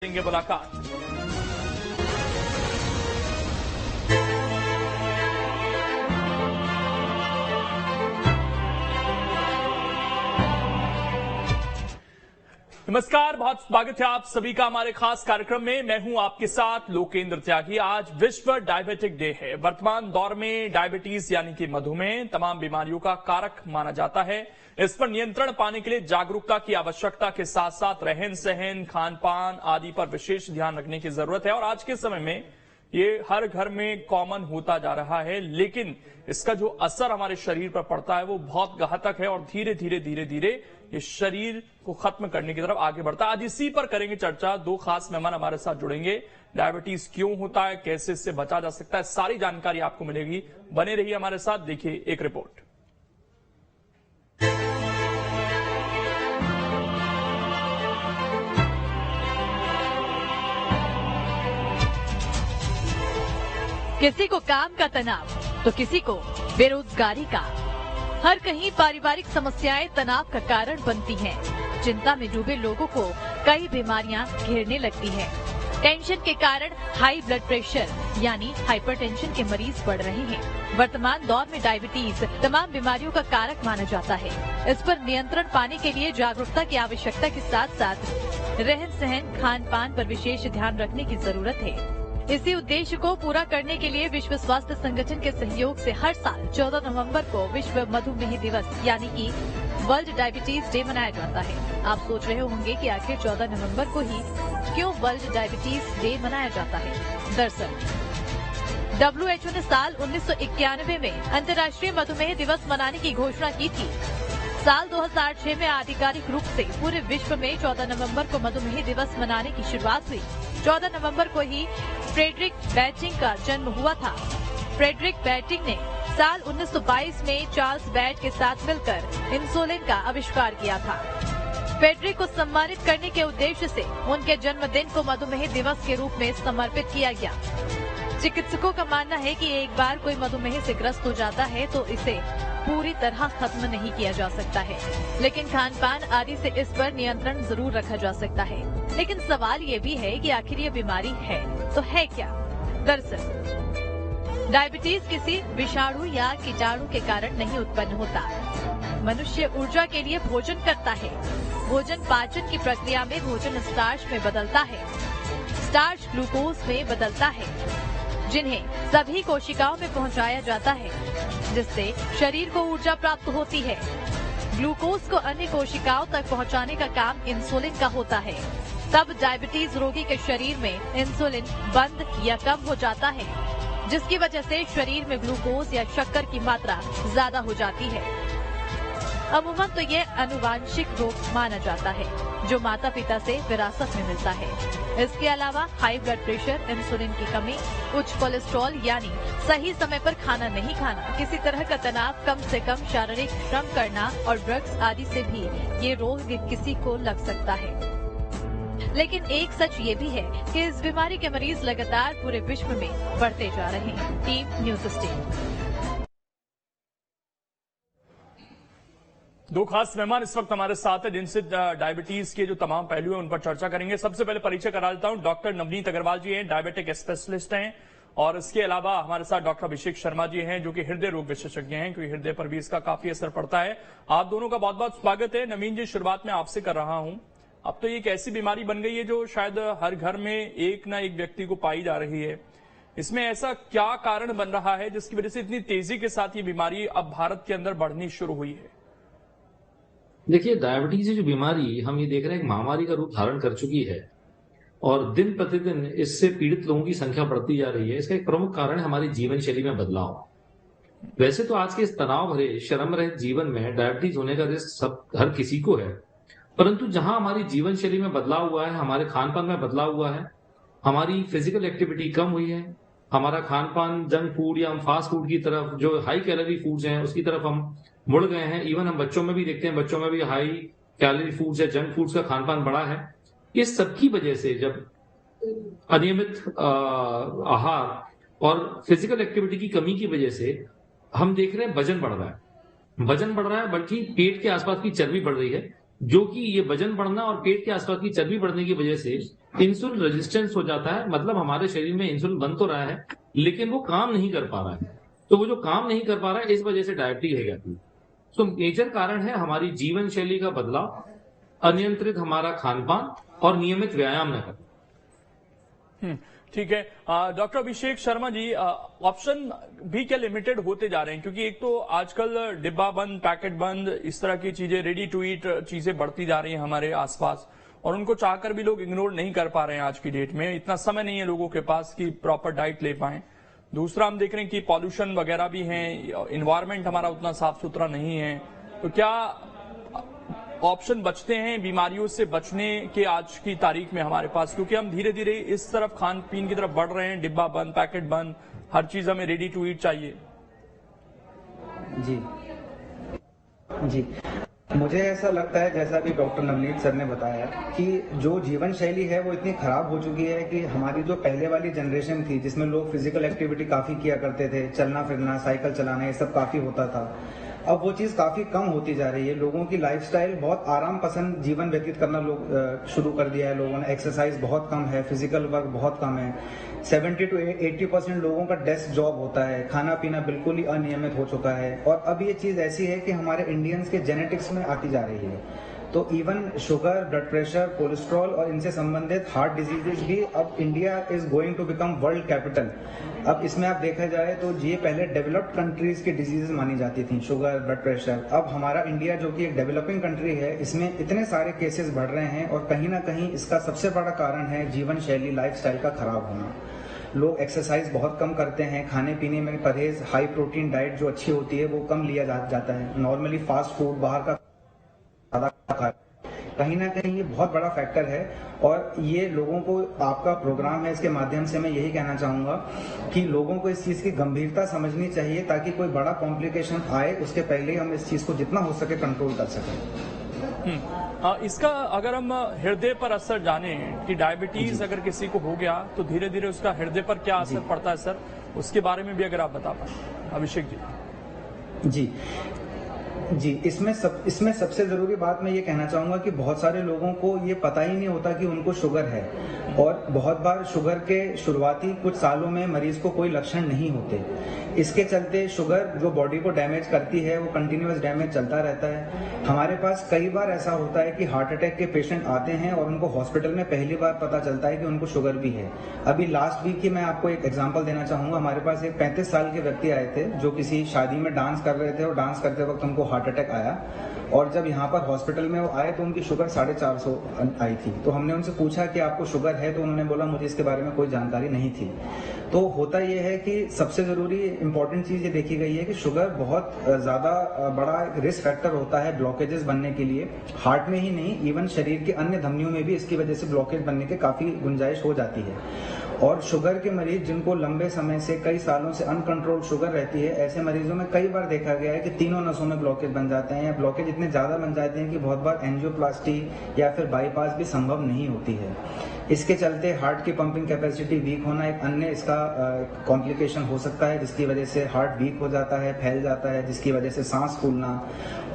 करेंगे मुलाकात। नमस्कार, बहुत स्वागत है आप सभी का हमारे खास कार्यक्रम में। मैं हूं आपके साथ लोकेंद्र त्यागी। आज विश्व डायबिटिक डे है। वर्तमान दौर में डायबिटीज यानी कि मधुमेह तमाम बीमारियों का कारक माना जाता है। इस पर नियंत्रण पाने के लिए जागरूकता की आवश्यकता के साथ साथ रहन सहन, खान पान आदि पर विशेष ध्यान रखने की जरूरत है। और आज के समय में ये हर घर में कॉमन होता जा रहा है, लेकिन इसका जो असर हमारे शरीर पर पड़ता है वो बहुत घातक है और धीरे धीरे ये शरीर को खत्म करने की तरफ आगे बढ़ता है। आज इसी पर करेंगे चर्चा। दो खास मेहमान हमारे साथ जुड़ेंगे। डायबिटीज क्यों होता है, कैसे इससे बचा जा सकता है, सारी जानकारी आपको मिलेगी। बने रहिए हमारे साथ। देखिए एक रिपोर्ट। किसी को काम का तनाव तो किसी को बेरोजगारी का। हर कहीं पारिवारिक समस्याएं तनाव का कारण बनती हैं। चिंता में डूबे लोगों को कई बीमारियां घेरने लगती हैं। टेंशन के कारण हाई ब्लड प्रेशर यानी हाइपरटेंशन के मरीज बढ़ रहे हैं। वर्तमान दौर में डायबिटीज तमाम बीमारियों का कारक माना जाता है। इस पर नियंत्रण पाने के लिए जागरूकता की आवश्यकता के साथ साथ रहन सहन, खान पान पर विशेष ध्यान रखने की जरूरत है। इसी उद्देश्य को पूरा करने के लिए विश्व स्वास्थ्य संगठन के सहयोग से हर साल 14 नवंबर को विश्व मधुमेह दिवस यानी कि वर्ल्ड डायबिटीज डे मनाया जाता है। आप सोच रहे होंगे कि आखिर 14 नवंबर को ही क्यों वर्ल्ड डायबिटीज डे मनाया जाता है। दरअसल WHO ने साल 1991 में अंतर्राष्ट्रीय मधुमेह दिवस मनाने की घोषणा की थी। साल 2006 में आधिकारिक रूप से पूरे विश्व में 14 नवंबर को मधुमेह दिवस मनाने की शुरुआत हुई। 14 नवंबर को ही फ्रेडरिक बैटिंग का जन्म हुआ था। फ्रेडरिक बैटिंग ने साल 1922 में चार्ल्स बैट के साथ मिलकर इंसुलिन का आविष्कार किया था। फ्रेडरिक को सम्मानित करने के उद्देश्य से उनके जन्मदिन को मधुमेह दिवस के रूप में समर्पित किया गया। चिकित्सकों का मानना है कि एक बार कोई मधुमेह से ग्रस्त हो जाता है तो इसे पूरी तरह खत्म नहीं किया जा सकता है, लेकिन खान पान आदि से इस पर नियंत्रण जरूर रखा जा सकता है। लेकिन सवाल ये भी है कि आखिर ये बीमारी है तो है क्या। दरअसल डायबिटीज किसी विषाणु या कीटाणु के कारण नहीं उत्पन्न होता। मनुष्य ऊर्जा के लिए भोजन करता है। भोजन पाचन की प्रक्रिया में भोजन स्टार्च में बदलता है, स्टार्च ग्लूकोज में बदलता है, जिन्हें सभी कोशिकाओं में पहुंचाया जाता है, जिससे शरीर को ऊर्जा प्राप्त होती है। ग्लूकोज को अन्य कोशिकाओं तक पहुंचाने का काम इंसुलिन का होता है। तब डायबिटीज रोगी के शरीर में इंसुलिन बंद या कम हो जाता है, जिसकी वजह से शरीर में ग्लूकोज या शक्कर की मात्रा ज्यादा हो जाती है। अमूमन तो ये अनुवांशिक रोग माना जाता है जो माता पिता से विरासत में मिलता है। इसके अलावा हाई ब्लड प्रेशर, इंसुलिन की कमी, उच्च कोलेस्ट्रॉल यानी सही समय पर खाना नहीं खाना, किसी तरह का तनाव, कम से कम शारीरिक श्रम करना और ड्रग्स आदि से भी ये रोग किसी को लग सकता है। लेकिन एक सच ये भी है कि इस बीमारी के मरीज लगातार पूरे विश्व में बढ़ते जा रहे हैं। Team news state. दो खास मेहमान इस वक्त हमारे साथ हैं जिनसे डायबिटीज के जो तमाम पहलू हैं उन पर चर्चा करेंगे। सबसे पहले परिचय करा देता हूं। डॉक्टर नवनीत अग्रवाल जी हैं, डायबिटिक स्पेशलिस्ट हैं, और इसके अलावा हमारे साथ डॉक्टर अभिषेक शर्मा जी हैं जो कि हृदय रोग विशेषज्ञ हैं, क्योंकि हृदय पर भी इसका काफी असर पड़ता है। आप दोनों का बहुत बहुत स्वागत है। नवीन जी, शुरुआत में आपसे कर रहा हूं। अब तो ये एक ऐसी बीमारी बन गई है जो शायद हर घर में एक ना एक व्यक्ति को पाई जा रही है। इसमें ऐसा क्या कारण बन रहा है जिसकी वजह से इतनी तेजी के साथ ये बीमारी अब भारत के अंदर बढ़नी शुरू हुई है? देखिए, डायबिटीज जो बीमारी हम ये देख रहे हैं एक महामारी का रूप धारण कर चुकी है और दिन प्रतिदिन इससे पीड़ित लोगों की संख्या बढ़ती जा रही है। इसका एक प्रमुख कारण है हमारी जीवन शैली में बदलाव। वैसे तो आज के इस तनाव भरे श्रम रहित जीवन में डायबिटीज होने का रिस्क हर किसी को है, परंतु जहां हमारी जीवन शैली में बदलाव हुआ है, हमारे खान पान में बदलाव हुआ है, हमारी फिजिकल एक्टिविटी कम हुई है, हमारा खान पान जंक फूड या हम फास्ट फूड की तरफ, जो हाई कैलोरी फूड्स हैं उसकी तरफ हम मुड़ गए हैं। इवन हम बच्चों में भी देखते हैं, बच्चों में भी हाई कैलोरी फूड्स या जंक फूड्स का खान पान बढ़ा है। इस सब की वजह से जब अनियमित आहार और फिजिकल एक्टिविटी की कमी की वजह से हम देख रहे हैं वजन बढ़ रहा है, बल्कि पेट के आसपास की चर्बी बढ़ रही है। जो कि ये वजन बढ़ना और पेट के आसपास की चर्बी बढ़ने की वजह से इंसुलिन रेजिस्टेंस हो जाता है। मतलब हमारे शरीर में इंसुलिन बन तो रहा है लेकिन वो काम नहीं कर पा रहा है। तो वो जो काम नहीं कर पा रहा है इस वजह से डायबिटीज हो जाती है। तो मेजर कारण है हमारी जीवन शैली का बदलाव, अनियंत्रित हमारा खान पान और नियमित व्यायाम न करना। ठीक है। डॉक्टर अभिषेक शर्मा जी, ऑप्शन भी क्या लिमिटेड होते जा रहे हैं? क्योंकि एक तो आजकल डिब्बा बंद, पैकेट बंद, इस तरह की चीजें, रेडी टू ईट चीजें बढ़ती जा रही हैं हमारे आसपास, और उनको चाहकर भी लोग इग्नोर नहीं कर पा रहे हैं। आज की डेट में इतना समय नहीं है लोगों के पास कि प्रॉपर डाइट ले पाएं। दूसरा, हम देख रहे हैं कि पॉल्यूशन वगैरह भी है, इन्वायरमेंट हमारा उतना साफ सुथरा नहीं है। तो क्या ऑप्शन बचते हैं बीमारियों से बचने के आज की तारीख में हमारे पास? क्योंकि हम धीरे धीरे इस तरफ खान पीन की तरफ बढ़ रहे हैं, डिब्बा बंद, पैकेट बंद, हर चीज हमें रेडी टू ईट चाहिए। जी जी, मुझे ऐसा लगता है जैसा कि डॉक्टर नवनीत सर ने बताया कि जो जीवन शैली है वो इतनी खराब हो चुकी है कि हमारी जो पहले वाली जनरेशन थी जिसमें लोग फिजिकल एक्टिविटी काफी किया करते थे, चलना फिरना, साइकिल चलाना, ये सब काफी होता था, अब वो चीज काफी कम होती जा रही है। लोगों की लाइफस्टाइल बहुत आराम पसंद जीवन व्यतीत करना लोग शुरू कर दिया है। लोगों ने एक्सरसाइज बहुत कम है, फिजिकल वर्क बहुत कम है। 70 to 80% लोगों का डेस्क जॉब होता है, खाना पीना बिल्कुल ही अनियमित हो चुका है। और अब ये चीज ऐसी है कि हमारे इंडियंस के जेनेटिक्स में आती जा रही है। तो even sugar, blood pressure, cholesterol और इनसे संबंधित हार्ट डिजीजेज भी अब India is going to become world capital. अब इसमें आप देखा जाए तो ये पहले डेवलप्ड कंट्रीज की डिजीजेज मानी जाती थी, शुगर, ब्लड प्रेशर। अब हमारा इंडिया जो कि एक डेवलपिंग कंट्री है, इसमें इतने सारे केसेस बढ़ रहे हैं और कहीं ना कहीं इसका सबसे बड़ा कारण है जीवन शैली, लाइफस्टाइल का खराब होना। लोग एक्सरसाइज बहुत कम करते हैं, खाने पीने में परहेज, हाई प्रोटीन डाइट जो अच्छी होती है वो कम लिया जाता है, नॉर्मली फास्ट फूड, बाहर का कहीं ना कहीं ये बहुत बड़ा फैक्टर है। और ये लोगों को, आपका प्रोग्राम है, इसके माध्यम से मैं यही कहना चाहूंगा कि लोगों को इस चीज की गंभीरता समझनी चाहिए ताकि कोई बड़ा कॉम्प्लिकेशन आए उसके पहले हम इस चीज को जितना हो सके कंट्रोल कर सकें। इसका अगर हम हृदय पर असर जाने कि डायबिटीज अगर किसी को हो गया तो धीरे धीरे उसका हृदय पर क्या असर पड़ता है सर, उसके बारे में भी अगर आप बता पाए अभिषेक जी। जी, इसमें सबसे जरूरी बात मैं ये कहना चाहूंगा कि बहुत सारे लोगों को ये पता ही नहीं होता कि उनको शुगर है। और बहुत बार शुगर के शुरुआती कुछ सालों में मरीज को कोई लक्षण नहीं होते। इसके चलते शुगर जो बॉडी को डैमेज करती है वो कंटिन्यूअस डैमेज चलता रहता है। हमारे पास कई बार ऐसा होता है कि हार्ट अटैक के पेशेंट आते हैं और उनको हॉस्पिटल में पहली बार पता चलता है कि उनको शुगर भी है। अभी लास्ट वीक की मैं आपको एक एग्जांपल देना चाहूंगा। हमारे पास एक 35 साल के व्यक्ति आए थे जो किसी शादी में डांस कर रहे थे और डांस करते वक्त उनको हार्ट अटैक आया। और जब यहाँ पर हॉस्पिटल में वो आए तो उनकी शुगर 450 आई थी। तो हमने उनसे पूछा कि आपको शुगर है, तो उन्होंने बोला मुझे इसके बारे में कोई जानकारी नहीं थी। तो होता यह है कि सबसे जरूरी इंपॉर्टेंट चीज ये देखी गई है कि शुगर बहुत ज्यादा बड़ा रिस्क फैक्टर होता है ब्लॉकेजेस बनने के लिए। हार्ट में ही नहीं, इवन शरीर के अन्य धमनियों में भी इसकी वजह से ब्लॉकेज बनने की काफी गुंजाइश हो जाती है। और शुगर के मरीज जिनको लंबे समय से, कई सालों से अनकंट्रोल्ड शुगर रहती है, ऐसे मरीजों में कई बार देखा गया है कि तीनों नसों में ब्लॉकेज बन जाते हैं या ब्लॉकेज इतने ज्यादा बन जाते हैं कि बहुत बार एंजियोप्लास्टी या फिर बाईपास भी संभव नहीं होती है। इसके चलते हार्ट की पंपिंग कैपेसिटी वीक होना एक अन्य इसका कॉम्प्लिकेशन हो सकता है, जिसकी वजह से हार्ट वीक हो जाता है, फैल जाता है, जिसकी वजह से सांस फूलना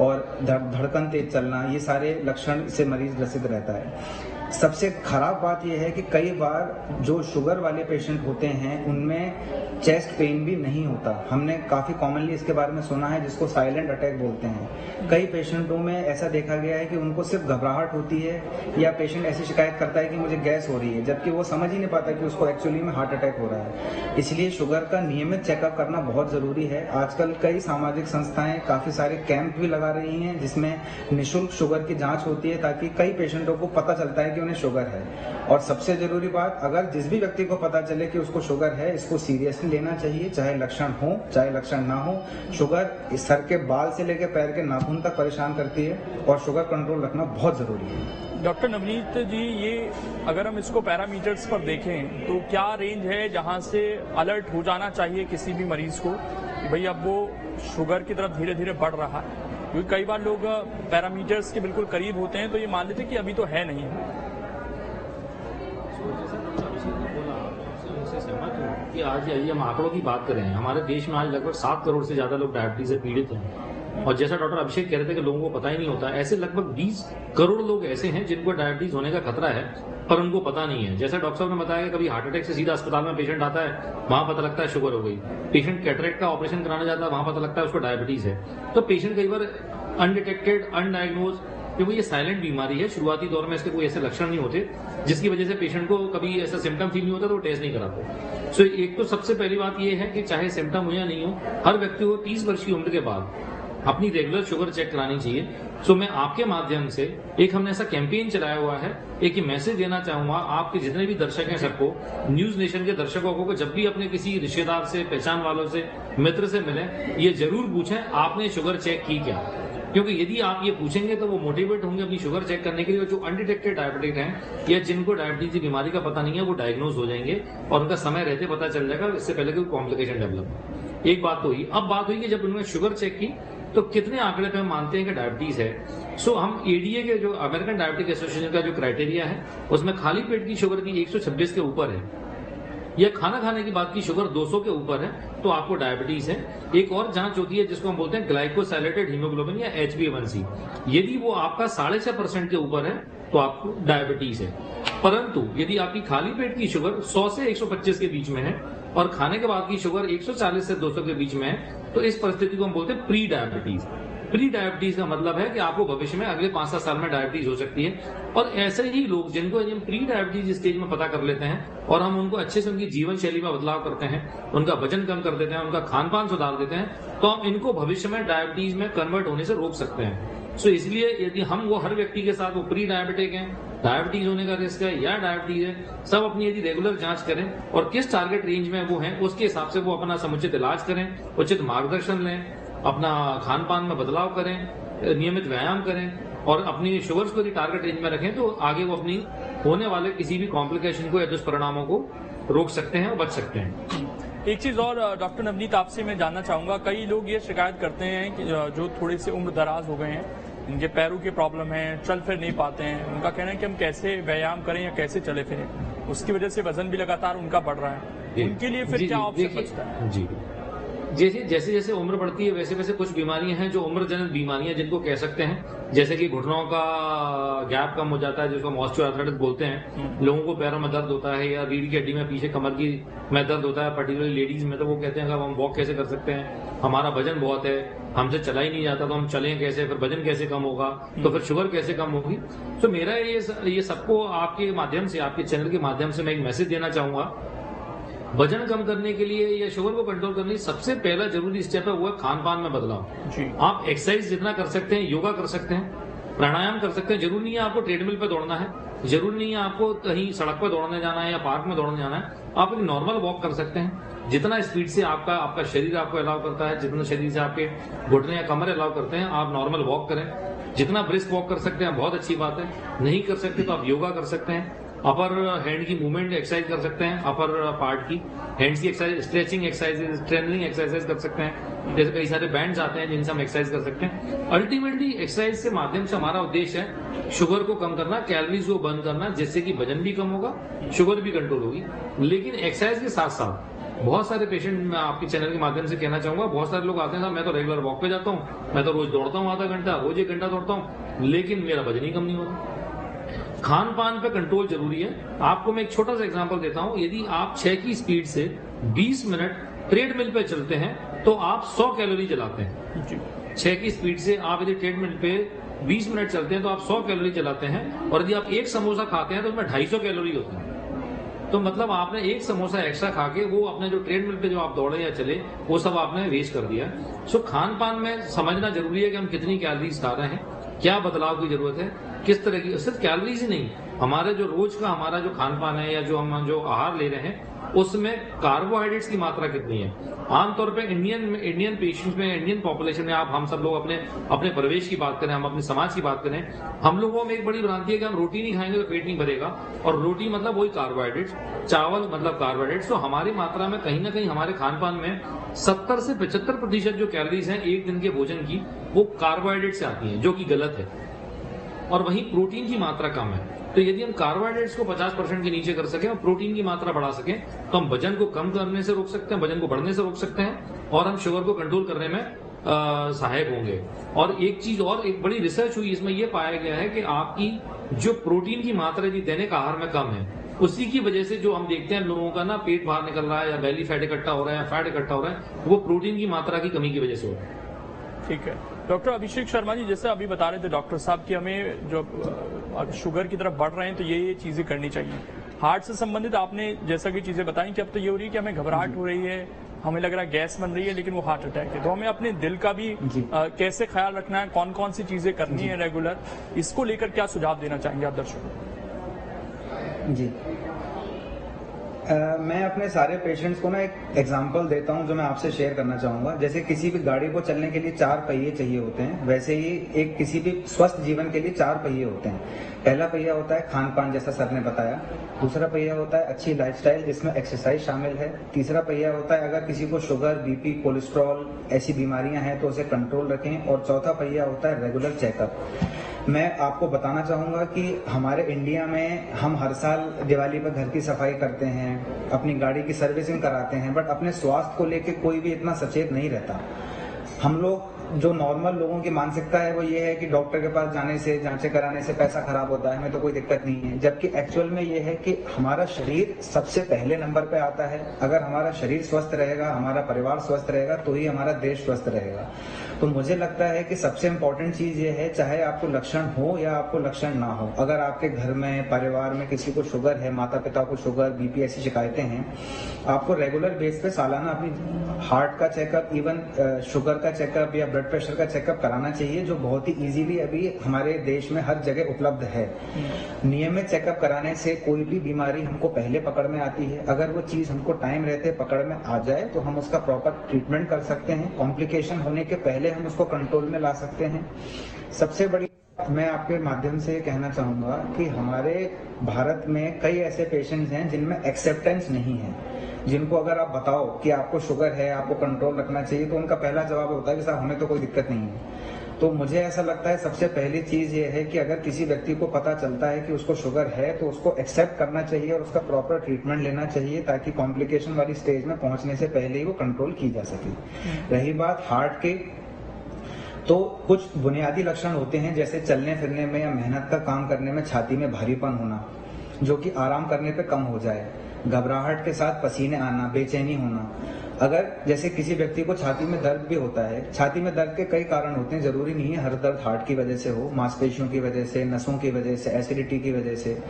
और धड़कन तेज चलना, ये सारे लक्षण से मरीज ग्रसित रहता है। सबसे खराब बात यह है कि कई बार जो शुगर वाले पेशेंट होते हैं उनमें चेस्ट पेन भी नहीं होता। हमने काफी कॉमनली इसके बारे में सुना है, जिसको साइलेंट अटैक बोलते हैं। कई पेशेंटों में ऐसा देखा गया है कि उनको सिर्फ घबराहट होती है या पेशेंट ऐसी शिकायत करता है कि मुझे गैस हो रही है, जबकि वो समझ ही नहीं पाता कि उसको एक्चुअली में हार्ट अटैक हो रहा है। इसलिए शुगर का नियमित चेकअप करना बहुत जरूरी है। आजकल कई सामाजिक संस्थाएं काफी सारे कैंप भी लगा रही हैं जिसमें निःशुल्क शुगर की जांच होती है, ताकि कई पेशेंटों को पता चलता है कि उन्हें शुगर है। और सबसे जरूरी बात, अगर जिस भी व्यक्ति को पता चले कि उसको शुगर है, इसको सीरियसली लेना चाहिए, चाहे लक्षण हो चाहे लक्षण ना हो। शुगर सर के बाल से लेकर पैर के नाखून तक परेशान करती है और शुगर कंट्रोल रखना बहुत जरूरी है। डॉक्टर नवनीत जी, ये अगर हम इसको पैरामीटर्स पर देखें तो क्या रेंज है जहां से अलर्ट हो जाना चाहिए किसी भी मरीज को कि भाई अब वो शुगर की तरफ धीरे धीरे बढ़ रहा है? क्योंकि कई बार लोग पैरामीटर्स के बिल्कुल करीब होते हैं तो ये मान लेते हैं कि अभी तो है नहीं। कि आज यदि हम आंकड़ों की बात करें, हमारे देश में आज लगभग 7 करोड़ से ज्यादा लोग डायबिटीज से पीड़ित हैं और जैसा डॉक्टर अभिषेक कह रहे थे कि लोगों को पता ही नहीं होता, ऐसे लगभग 20 करोड़ लोग ऐसे हैं जिनको डायबिटीज होने का खतरा है पर उनको पता नहीं है। जैसा डॉक्टर साहब ने बताया कि कभी हार्ट अटैक से सीधा अस्पताल में पेशेंट आता है, वहां पता लगता है शुगर हो गई। पेशेंट कैटरेक्ट का ऑपरेशन कराने जाता है, वहां पता लगता है उसको डायबिटीज है। तो पेशेंट कई बार अनडिटेक्टेड, अनडायग्नोज, क्योंकि ये साइलेंट बीमारी है, शुरुआती दौर में इसके कोई ऐसे लक्षण नहीं होते जिसकी वजह से पेशेंट को कभी ऐसा सिम्टम फील नहीं होता तो वो टेस्ट नहीं कराते। सो एक तो सबसे पहली बात ये है कि चाहे सिम्टम हो या नहीं हो, हर व्यक्ति को 30 वर्ष की उम्र के बाद अपनी रेगुलर शुगर चेक करानी चाहिए। सो मैं आपके माध्यम से एक हमने ऐसा कैंपेन चलाया हुआ है, एक मैसेज देना चाहूंगा आपके जितने भी दर्शक हैं सबको, न्यूज नेशन के दर्शकों को, जब भी अपने किसी रिश्तेदार से, पहचान वालों से, मित्र से मिले, ये जरूर पूछें आपने शुगर चेक की क्या। क्योंकि यदि आप ये पूछेंगे तो वो मोटिवेट होंगे अपनी शुगर चेक करने के लिए। जो अनडिटेक्टेड डायबिटिक हैं या जिनको डायबिटीज की बीमारी का पता नहीं है, वो डायग्नोज हो जाएंगे और उनका समय रहते पता चल जाएगा, इससे पहले कोई कॉम्प्लिकेशन डेवलप। एक बात तो हुई। अब बात हुई कि जब उन्होंने शुगर चेक की तो कितने आंकड़े पे हम मानते हैं कि डायबिटीज है। सो हम एडीए के जो अमेरिकन डायबिटिक एसोसिएशन का जो क्राइटेरिया है उसमें खाली पेट की शुगर की 126 के ऊपर है, या खाना खाने की बात की शुगर 200 के ऊपर है तो आपको डायबिटीज है। एक और जांच होती है जिसको हम बोलते हैं ग्लाइकोसाइलेटेड हीमोग्लोबिन या HbA1c, यदि वो आपका 6.5% के ऊपर है तो आपको डायबिटीज है। परंतु यदि आपकी खाली पेट की शुगर 100 से 125 के बीच में है और खाने के बाद की शुगर 140 से 200 के बीच में है तो इस परिस्थिति को हम बोलते हैं प्री डायबिटीज। प्री डायबिटीज का मतलब है कि आपको भविष्य में अगले 5-7 साल में डायबिटीज हो सकती है। और ऐसे ही लोग जिनको हम प्री डायबिटीज स्टेज में पता कर लेते हैं और हम उनको अच्छे से उनकी जीवन शैली में बदलाव करते हैं, उनका वजन कम कर देते हैं, उनका खान पान सुधार देते हैं, तो हम इनको भविष्य में डायबिटीज में कन्वर्ट होने से रोक सकते हैं। सो इसलिए यदि हम वो हर व्यक्ति के साथ वो प्री डायबिटिक है, डायबिटीज होने का रिस्क है या डायबिटीज है, सब अपनी यदि रेगुलर जांच करें और किस टारगेट रेंज में वो हैं उसके हिसाब से वो अपना समुचित इलाज करें, उचित मार्गदर्शन लें, अपना खान पान में बदलाव करें, नियमित व्यायाम करें और अपनी शुगर्स को यदि टारगेट रेंज में रखें तो आगे वो अपनी होने वाले किसी भी कॉम्प्लिकेशन को या दुष्परिणामों को रोक सकते हैं और बच सकते हैं। एक चीज और डॉक्टर नवनीत आपसे मैं जानना चाहूंगा, कई लोग ये शिकायत करते हैं कि जो थोड़े से उम्र दराज हो गए हैं, इनके पैरों की प्रॉब्लम है, चल फिर नहीं पाते हैं, उनका कहना है कि हम कैसे व्यायाम करें या कैसे चले फिरें, उसकी वजह से वजन भी लगातार उनका बढ़ रहा है, उनके लिए फिर क्या ऑप्शन बचता है? जी, जैसे जैसे उम्र बढ़ती है वैसे वैसे कुछ बीमारियां हैं जो उम्रजनित बीमारियां जिनको कह सकते हैं, जैसे कि घुटनों का गैप कम हो जाता है जिसको ऑस्टियोआर्थराइटिस बोलते हैं। लोगों को पैरों में दर्द होता है या रीढ़ की हड्डी में पीछे कमर की में दर्द होता है, पर्टिकुलरली लेडीज में, तो वो कहते हैं कि हम वॉक कैसे कर सकते हैं, हमारा वजन बहुत है, हमसे चला ही नहीं जाता तो हम चलें कैसे, फिर वजन कैसे कम होगा, तो फिर शुगर कैसे कम होगी। तो मेरा ये सबको आपके माध्यम से, आपके चैनल के माध्यम से मैं एक मैसेज देना चाहूंगा, वजन कम करने के लिए या शुगर को कंट्रोल करने के लिए सबसे पहला जरूरी स्टेप है वो है खान पान में बदलाव। आप एक्सरसाइज जितना कर सकते हैं, योगा कर सकते हैं, प्राणायाम कर सकते हैं। जरूरी नहीं है आपको ट्रेडमिल पे दौड़ना है, जरूरी नहीं है आपको कहीं सड़क पर दौड़ने जाना है या पार्क में दौड़ने जाना है, आप एक नॉर्मल वॉक कर सकते हैं। जितना स्पीड से आपका शरीर आपको अलाउ करता है, जितना शरीर से आपके घुटने या कमर अलाउ करते हैं, आप नॉर्मल वॉक करें। जितना ब्रिस्क वॉक कर सकते हैं बहुत अच्छी बात है। नहीं कर सकते तो आप योगा कर सकते हैं, अपर हैंड की मूवमेंट एक्सरसाइज कर सकते हैं, अपर पार्ट की हैंड्स की exercise, stretching exercise, training exercise कर सकते हैं। जैसे कई सारे बैंड्स आते हैं जिनसे हम एक्सरसाइज कर सकते हैं। अल्टीमेटली एक्सरसाइज के माध्यम से हमारा उद्देश्य है शुगर को कम करना, कैलोरीज को बर्न करना, जिससे कि वजन भी कम होगा, शुगर भी कंट्रोल होगी। लेकिन एक्सरसाइज के साथ साथ बहुत सारे पेशेंट, मैं आपके चैनल के माध्यम से कहना चाहूंगा, बहुत सारे लोग आते हैं साहब मैं तो रेगुलर वॉक पे जाता हूँ, मैं तो रोज दौड़ता हूँ आधा घंटा, रोज 1 घंटा दौड़ता हूँ, लेकिन मेरा वजन ही कम नहीं होता। खान पान पे कंट्रोल जरूरी है। आपको मैं एक छोटा सा एग्जांपल देता हूं, यदि आप 6 की स्पीड से 20 मिनट ट्रेडमिल पे चलते हैं तो आप 100 कैलोरी जलाते हैं। 6 की स्पीड से आप यदि ट्रेडमिल पे 20 मिनट चलते हैं तो आप 100 कैलोरी जलाते हैं, और यदि आप एक समोसा खाते हैं तो उसमें 250 कैलोरी होती है। तो मतलब आपने एक समोसा एक्स्ट्रा खा के वो अपने जो ट्रेडमिल पे जो आप दौड़े या चले वो सब आपने वेस्ट कर दिया। सो खान पान में समझना जरूरी है कि हम कितनी कैलोरीज खा रहे हैं, क्या बदलाव की जरूरत है, किस तरह की, सिर्फ कैलोरीज ही नहीं, हमारे जो रोज का हमारा जो खान पान है या जो हम जो आहार ले रहे हैं उसमें कार्बोहाइड्रेट्स की मात्रा कितनी है। आमतौर पे इंडियन पेशेंट्स में, इंडियन पॉपुलेशन में, आप हम सब लोग अपने परिवेश की बात करें, हम अपने समाज की बात करें, हम लोगों में एक बड़ी भ्रांति है कि हम रोटी नहीं खाएंगे तो पेट नहीं भरेगा, और रोटी मतलब वही कार्बोहाइड्रेट्स, चावल मतलब कार्बोहाइड्रेट्स। तो हमारी मात्रा में कहीं ना कहीं हमारे खान पान में 70 से 75% जो कैलोरीज हैं एक दिन के भोजन की वो कार्बोहाइड्रेट से आती है, जो कि गलत है, और वहीं प्रोटीन की मात्रा कम है। तो यदि हम कार्बोहाइड्रेट्स को 50% के नीचे कर सकें और प्रोटीन की मात्रा बढ़ा सकें तो हम वजन को कम करने से रोक सकते हैं, वजन को बढ़ने से रोक सकते हैं, और हम शुगर को कंट्रोल करने में सहायक होंगे। और एक चीज और, एक बड़ी रिसर्च हुई, इसमें यह पाया गया है कि आपकी जो प्रोटीन की मात्रा यदि दैनिक आहार में कम है, उसी की वजह से जो हम देखते हैं लोगों का ना पेट बाहर निकल रहा है या बेली फैट इकट्ठा हो रहा है या फैट इकट्ठा हो रहा है, वो प्रोटीन की मात्रा की कमी की वजह से हो रहा है। ठीक है डॉक्टर अभिषेक शर्मा जी, जैसे अभी बता रहे थे डॉक्टर साहब कि हमें जो शुगर की तरफ बढ़ रहे हैं तो ये चीजें करनी चाहिए। हार्ट से संबंधित आपने जैसा कि चीजें बताई कि अब तो ये हो रही है कि हमें घबराहट हो रही है, हमें लग रहा है गैस बन रही है, लेकिन वो हार्ट अटैक है, तो हमें अपने दिल का भी कैसे ख्याल रखना है, कौन कौन सी चीजें करनी है रेगुलर, इसको लेकर क्या सुझाव देना चाहेंगे आप दर्शकों? जी मैं अपने सारे पेशेंट्स को ना एक एग्जांपल देता हूं जो मैं आपसे शेयर करना चाहूंगा। जैसे किसी भी गाड़ी को चलने के लिए 4 पहिए चाहिए होते हैं, वैसे ही एक किसी भी स्वस्थ जीवन के लिए 4 पहिए होते हैं। पहला पहिया होता है खान पान, जैसा सर ने बताया। दूसरा पहिया होता है अच्छी लाइफस्टाइल, जिसमें एक्सरसाइज शामिल है। तीसरा पहिया होता है अगर किसी को शुगर, बीपी, कोलेस्ट्रॉल ऐसी बीमारियां हैं तो उसे कंट्रोल रखें। और चौथा पहिया होता है रेगुलर चेकअप। मैं आपको बताना चाहूंगा कि हमारे इंडिया में हम हर साल दिवाली पर घर की सफाई करते हैं, अपनी गाड़ी की सर्विसिंग कराते हैं, बट अपने स्वास्थ्य को लेकर कोई भी इतना सचेत नहीं रहता। हम लोग, जो नॉर्मल लोगों की मानसिकता है वो ये है कि डॉक्टर के पास जाने से, जांचें कराने से पैसा खराब होता है, हमें तो कोई दिक्कत नहीं है। जबकि एक्चुअल में ये है कि हमारा शरीर सबसे पहले नंबर पे आता है। अगर हमारा शरीर स्वस्थ रहेगा, हमारा परिवार स्वस्थ रहेगा, तो ही हमारा देश स्वस्थ रहेगा। तो मुझे लगता है कि सबसे इम्पोर्टेंट चीज ये है, चाहे आपको लक्षण हो या आपको लक्षण ना हो, अगर आपके घर में, परिवार में किसी को शुगर है, माता पिता को शुगर, बीपी ऐसी शिकायतें हैं, आपको रेगुलर बेस पे सालाना अपनी हार्ट का चेकअप, इवन शुगर का चेकअप या ब्लड प्रेशर का चेकअप कराना चाहिए, जो बहुत ही इजीली अभी हमारे देश में हर जगह उपलब्ध है। नियमित चेकअप कराने से कोई भी बीमारी हमको पहले पकड़ में आती है। अगर वो चीज हमको टाइम रहते पकड़ में आ जाए तो हम उसका प्रॉपर ट्रीटमेंट कर सकते हैं। कॉम्प्लिकेशन होने के पहले हम उसको कंट्रोल में ला सकते हैं। सबसे बड़ी मैं आपके माध्यम से कहना चाहूंगा कि हमारे भारत में कई ऐसे पेशेंट्स हैं जिनमें एक्सेप्टेंस नहीं है, जिनको अगर आप बताओ कि आपको शुगर है, आपको कंट्रोल रखना चाहिए, तो उनका पहला जवाब होता है कि साहब हमें तो कोई दिक्कत नहीं है। तो मुझे ऐसा लगता है सबसे पहली चीज ये है कि अगर किसी व्यक्ति को पता चलता है कि उसको शुगर है तो उसको एक्सेप्ट करना चाहिए और उसका प्रॉपर ट्रीटमेंट लेना चाहिए, ताकि कॉम्प्लिकेशन वाली स्टेज में पहुंचने से पहले ही वो कंट्रोल की जा सके। रही बात हार्ट के, तो कुछ बुनियादी लक्षण होते हैं, जैसे चलने फिरने में या मेहनत का काम करने में छाती में भारीपन होना, जो कि आराम करने पे कम हो जाए, घबराहट के साथ पसीने आना, बेचैनी होना। अगर जैसे किसी व्यक्ति को छाती में दर्द भी होता है, छाती में दर्द के कई कारण होते हैं, जरूरी नहीं है हर दर्द हार्ट की वजह से हो, मांसपेशियों की वजह से, नसों की वजह से, एसिडिटी की वजह से,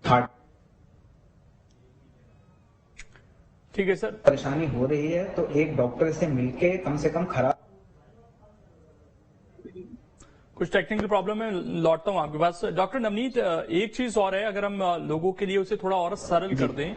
हार्ट ठीक है सर, परेशानी हो रही है तो एक डॉक्टर से मिलके कम से कम खराब। कुछ टेक्निकल प्रॉब्लम है, लौटता हूं आपके पास। डॉक्टर नवनीत, एक चीज और है, अगर हम लोगों के लिए उसे थोड़ा और सरल कर दें,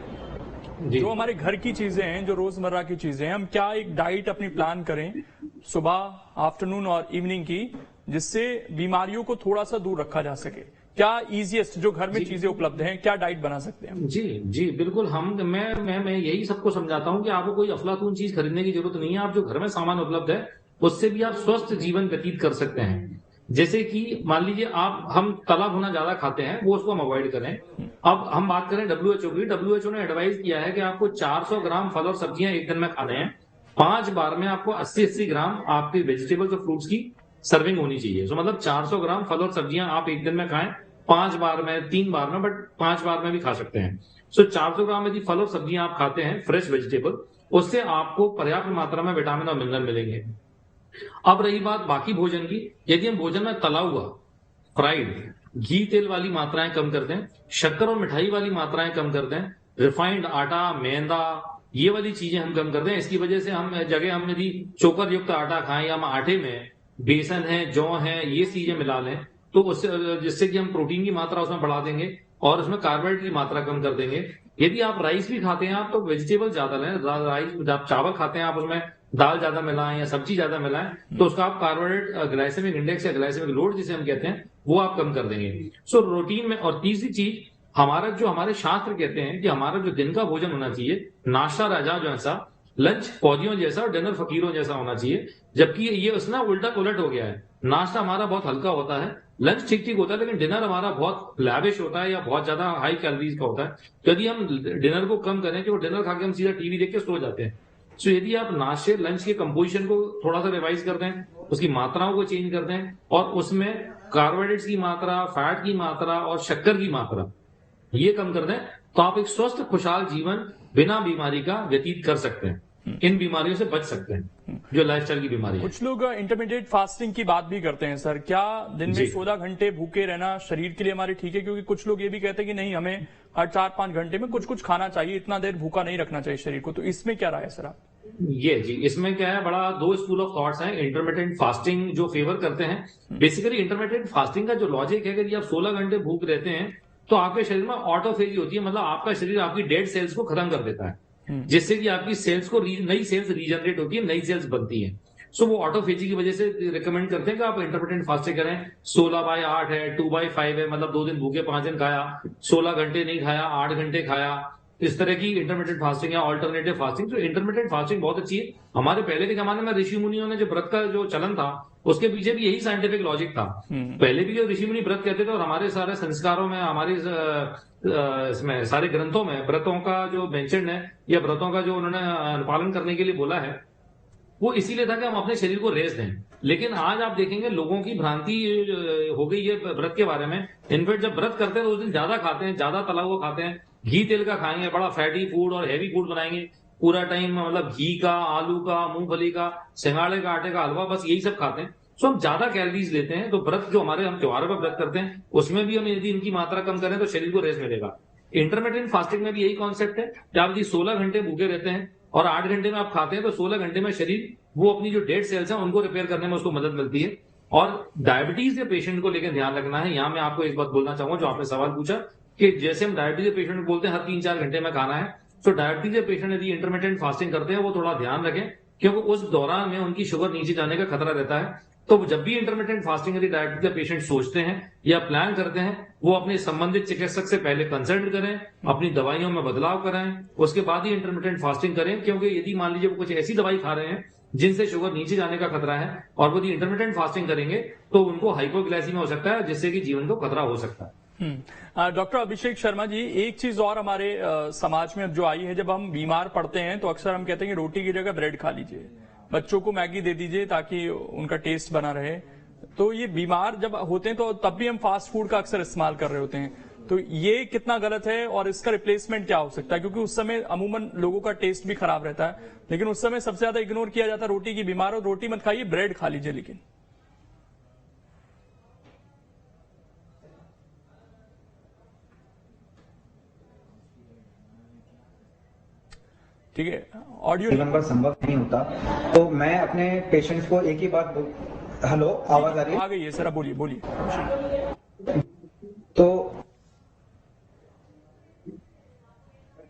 जो हमारे घर की चीजें हैं, जो रोजमर्रा की चीजें हैं, हम क्या एक डाइट अपनी प्लान करें सुबह, आफ्टरनून और इवनिंग की, जिससे बीमारियों को थोड़ा सा दूर रखा जा सके? क्या इजीएस्ट जो घर में चीजें उपलब्ध हैं, क्या डाइट बना सकते हैं? जी जी बिल्कुल। मैं यही सबको समझाता हूं कि आपको कोई अफलातून चीज खरीदने की जरूरत नहीं है। आप जो घर में सामान उपलब्ध है उससे भी आप स्वस्थ जीवन व्यतीत कर सकते हैं। जैसे कि मान लीजिए हम तला भुना ज्यादा खाते हैं, वो उसको हम अवॉइड करें। अब हम बात करें WHO की, WHO ने एडवाइस किया है कि आपको 400 ग्राम फल और सब्जियां एक दिन में खाने हैं। 5 बार में आपको 80-80 ग्राम आपकी वेजिटेबल्स और फ्रूट्स की सर्विंग होनी चाहिए। तो मतलब 400 ग्राम फल और सब्जियां आप एक दिन में खाएं, 5 बार में, 3 बार में, बट 5 बार में भी खा सकते हैं। सो 400 ग्राम यदि फल और सब्जियां आप खाते हैं, फ्रेश वेजिटेबल, उससे आपको पर्याप्त मात्रा में विटामिन और मिनरल मिलेंगे। अब रही बात बाकी भोजन की, यदि हम भोजन में तला हुआ, फ्राइड, घी तेल वाली मात्राएं कम कर दें, शक्कर और मिठाई वाली मात्राएं कम कर दें, रिफाइंड आटा, मैदा, ये वाली चीजें हम कम कर दें। इसकी वजह से हम यदि चोकर युक्त आटा खाएं या हम आटे में बेसन है, जौ है, ये चीजें मिला लें, तो उससे, जिससे कि हम प्रोटीन की मात्रा उसमें बढ़ा देंगे और उसमें कार्बोहाइड्रेट की मात्रा कम कर देंगे। यदि आप राइस भी खाते हैं आप, तो वेजिटेबल ज्यादा लें। राइस, आप चावल खाते हैं आप, उसमें दाल ज्यादा मिलाएं या सब्जी ज्यादा मिलाएं, तो उसका आप कार्बोहाइड्रेट ग्लाइसेमिक इंडेक्स या ग्लाइसेमिक लोड जिसे हम कहते हैं, वो आप कम कर देंगे। सो रूटीन में। और तीसरी चीज, हमारे शास्त्र कहते हैं कि हमारा जो दिन का भोजन होना चाहिए, नाश्ता राजा जैसा, लंच फौजियों जैसा और डिनर फकीरों जैसा होना चाहिए। जबकि ये उसना उल्टा उलट हो गया है। नाश्ता हमारा बहुत हल्का होता है, लंच ठीक ठीक होता है, लेकिन डिनर हमारा बहुत लैविश होता है या बहुत ज्यादा हाई कैलोरीज का होता है। यदि हम डिनर को कम करें कि वो डिनर खा के हम सीधा टीवी देख के सो जाते हैं, सो यदि आप नाश्ते लंच के कंपोजिशन को थोड़ा सा रिवाइज कर दें, उसकी मात्राओं को चेंज कर दें और उसमें कार्बोहाइड्रेट्स की मात्रा, फैट की मात्रा और शक्कर की मात्रा ये कम कर दें, तो आप एक स्वस्थ खुशहाल जीवन बिना बीमारी का व्यतीत कर सकते हैं। इन बीमारियों से बच सकते हैं जो लाइफस्टाइल की बीमारी है। कुछ लोग इंटरमीडिएट फास्टिंग की बात भी करते हैं सर, क्या दिन में 16 घंटे भूखे रहना शरीर के लिए हमारे ठीक है? क्योंकि कुछ लोग ये भी कहते हैं कि नहीं, हमें हर 4-5 घंटे में कुछ खाना चाहिए, इतना देर भूखा नहीं रखना चाहिए शरीर को। तो इसमें क्या राय है सर आप? ये जी, इसमें क्या है, बड़ा दो स्कूल ऑफ थॉट्स हैं। इंटरमीडिएट फास्टिंग जो फेवर करते हैं, बेसिकली इंटरमीडिएट फास्टिंग का जो लॉजिक है कि आप 16 घंटे भूख रहते हैं तो आपके शरीर में ऑटोफेजी होती है, मतलब आपका शरीर आपकी डेड सेल्स को खत्म कर देता है, जिससे कि आपकी सेल्स को नई सेल्स रीजनरेट होती है, नई सेल्स बनती है। सो वो ऑटोफेजी की वजह से रिकमेंड करते हैं कि आप इंटरमिटेंट फास्टिंग करें। 16/8 है, 2/5 है, मतलब 2 दिन भूखे 5 दिन खाया, 16 घंटे नहीं खाया, 8 घंटे खाया, इस तरह की इंटरमीडिएट फास्टिंग या ऑल्टरनेटिव फास्टिंग। तो इंटरमीडिएट फास्टिंग बहुत अच्छी है। हमारे पहले के जमाने में ऋषि मुनियों ने जो व्रत का जो चलन था, उसके पीछे भी यही साइंटिफिक लॉजिक था। पहले भी जो ऋषि मुनि व्रत कहते थे, और हमारे सारे संस्कारों में, हमारे इसमें सारे ग्रंथों में व्रतों का जो मेंशन है या व्रतों का जो उन्होंने पालन करने के लिए बोला है, वो इसीलिए था कि हम अपने शरीर को रेस्ट दें। लेकिन आज आप देखेंगे लोगों की भ्रांति हो गई है व्रत के बारे में। इनफैक्ट जब व्रत करते हैं तो उस दिन ज्यादा खाते हैं, ज्यादा तला हुआ खाते हैं, घी तेल का खाएंगे, बड़ा फैटी फूड और हैवी फूड बनाएंगे पूरा टाइम, मतलब घी का, आलू का, मूंगफली का, सिंगाड़े का आटे का हलवा, बस यही सब खाते हैं। सो हम ज्यादा कैलोरीज लेते हैं। तो व्रत जो हमारे हम त्योहारों पर व्रत करते हैं, उसमें भी हम यदि इनकी मात्रा कम करें तो शरीर को रेस्ट मिलेगा। इंटरमिटेंट फास्टिंग में भी यही कॉन्सेप्ट है कि आप यदि 16 घंटे भूखे रहते हैं और 8 घंटे में आप खाते हैं, तो 16 घंटे में शरीर वो अपनी जो डेड सेल्स हैं उनको रिपेयर करने में उसको मदद मिलती है। और डायबिटीज के पेशेंट को लेकर ध्यान रखना है। यहाँ मैं आपको एक बात बोलना चाहूंगा, जो आपने सवाल पूछा कि जैसे हम डायबिटीज के पेशेंट को बोलते हैं हर 3-4 घंटे में खाना है, तो डायबिटीज के पेशेंट यदि इंटरमिटेंट फास्टिंग करते हैं वो थोड़ा ध्यान रखें, क्योंकि उस दौरान में उनकी शुगर नीचे जाने का खतरा रहता है। तो जब भी इंटरमिटेंट फास्टिंग यदि डायबिटीज के पेशेंट सोचते हैं या प्लान करते हैं, वो अपने संबंधित चिकित्सक से पहले कंसल्ट करें, अपनी दवाइयों में बदलाव कराएं, उसके बाद ही इंटरमिटेंट फास्टिंग करें। क्योंकि यदि मान लीजिए वो कुछ ऐसी दवाई खा रहे हैं जिनसे शुगर नीचे जाने का खतरा है, और वो यदि इंटरमिटेंट फास्टिंग करेंगे तो उनको हाइपोग्लाइसीमिया हो सकता है, जिससे कि जीवन को खतरा हो सकता है। डॉक्टर अभिषेक शर्मा जी, एक चीज और हमारे समाज में अब जो आई है, जब हम बीमार पड़ते हैं तो अक्सर हम कहते हैं कि रोटी की जगह ब्रेड खा लीजिए, बच्चों को मैगी दे दीजिए ताकि उनका टेस्ट बना रहे। तो ये बीमार जब होते हैं तो तब भी हम फास्ट फूड का अक्सर इस्तेमाल कर रहे होते हैं, तो ये कितना गलत है और इसका रिप्लेसमेंट क्या हो सकता है? क्योंकि उस समय अमूमन लोगों का टेस्ट भी खराब रहता है, लेकिन उस समय सबसे ज्यादा इग्नोर किया जाता है रोटी की। बीमार हो रोटी मत खाइए, ब्रेड खा लीजिए। लेकिन ठीक है, ऑडियो जीवन भर संभव नहीं होता। तो मैं अपने पेशेंट्स को एक ही बात हेलो, आवाज आ रही है? आ गई है सर, बोलिए बोलिए। तो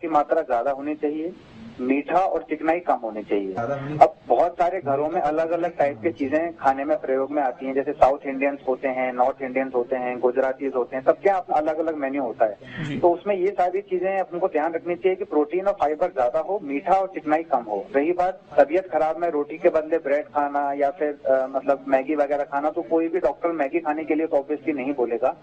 की मात्रा ज्यादा होनी चाहिए, मीठा और चिकनाई कम होनी चाहिए। अब बहुत सारे घरों में अलग अलग टाइप की चीजें खाने में प्रयोग में आती हैं, जैसे साउथ इंडियंस होते हैं, नॉर्थ इंडियंस होते हैं, गुजरातीज होते हैं, सबके अलग अलग मेन्यू होता है। तो उसमें ये सारी चीजें अपन को ध्यान रखनी चाहिए कि प्रोटीन और फाइबर ज्यादा हो, मीठा और चिकनाई कम हो। रही बात तबीयत खराब में रोटी के बदले ब्रेड खाना या फिर मतलब मैगी वगैरह खाना, तो कोई भी डॉक्टर मैगी खाने के लिए तो ऑब्वियसली नहीं बोलेगा।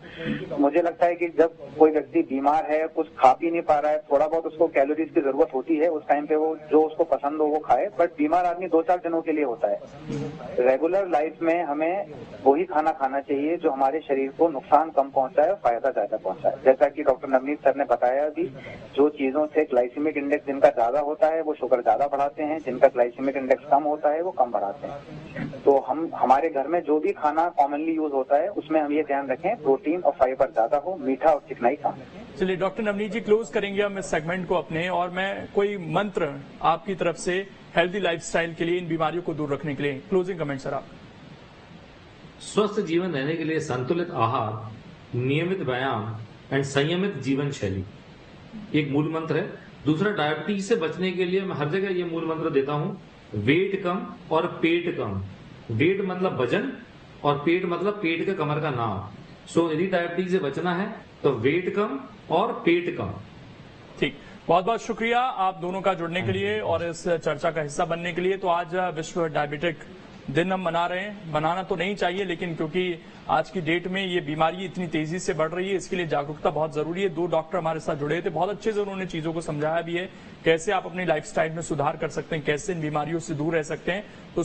मुझे लगता है कि जब कोई व्यक्ति बीमार है, कुछ खा पी नहीं पा रहा है, थोड़ा बहुत उसको कैलोरीज की जरूरत होती है, उस टाइम पे वो जो उसको पसंद हो वो खाए। बट बीमार आदमी 2-4 दिनों के लिए होता है। रेगुलर लाइफ में हमें वही खाना खाना चाहिए जो हमारे शरीर को नुकसान कम पहुंचाए और फायदा ज्यादा पहुंचाए। जैसा कि डॉक्टर नवनीत सर ने बताया अभी, जो चीजों से ग्लाइसेमिक इंडेक्स जिनका ज्यादा होता है वो शुगर ज्यादा बढ़ाते हैं, जिनका ग्लाइसेमिक इंडेक्स कम होता है वो कम बढ़ाते हैं। तो हम हमारे घर में जो भी खाना कॉमनली यूज होता है उसमें हम ये ध्यान रखें प्रोटीन और फाइबर ज्यादा हो, मीठा और चिकनाई कम। चलिए डॉक्टर नवनीत जी, क्लोज करेंगे हम इस सेगमेंट को अपने, और मैं कोई मंत्र आपकी तरफ से हेल्दी लाइफस्टाइल के लिए, इन बीमारियों को दूर रखने के लिए, क्लोजिंग कमेंट सर आप। स्वस्थ जीवन रहने के लिए संतुलित आहार, नियमित व्यायाम एंड संयमित जीवन शैली एक मूल मंत्र है। दूसरा, डायबिटीज से बचने के लिए मैं हर जगह ये मूल मंत्र देता हूं, वेट कम और पेट कम। वेट मतलब वजन और पेट मतलब पेट के कमर का नाव। सो यदि डायबिटीज से बचना है तो वेट कम और पेट कम। ठीक, बहुत बहुत शुक्रिया आप दोनों का जुड़ने के लिए और इस चर्चा का हिस्सा बनने के लिए। तो आज विश्व डायबिटिक दिन हम मना रहे हैं, मनाना तो नहीं चाहिए, लेकिन क्योंकि आज की डेट में ये बीमारी इतनी तेजी से बढ़ रही है, इसके लिए जागरूकता बहुत जरूरी है। 2 डॉक्टर हमारे साथ जुड़े थे, बहुत अच्छे से उन्होंने चीजों को समझाया भी है, कैसे आप अपनी लाइफस्टाइल में सुधार कर सकते हैं, कैसे इन बीमारियों से दूर रह सकते हैं। तो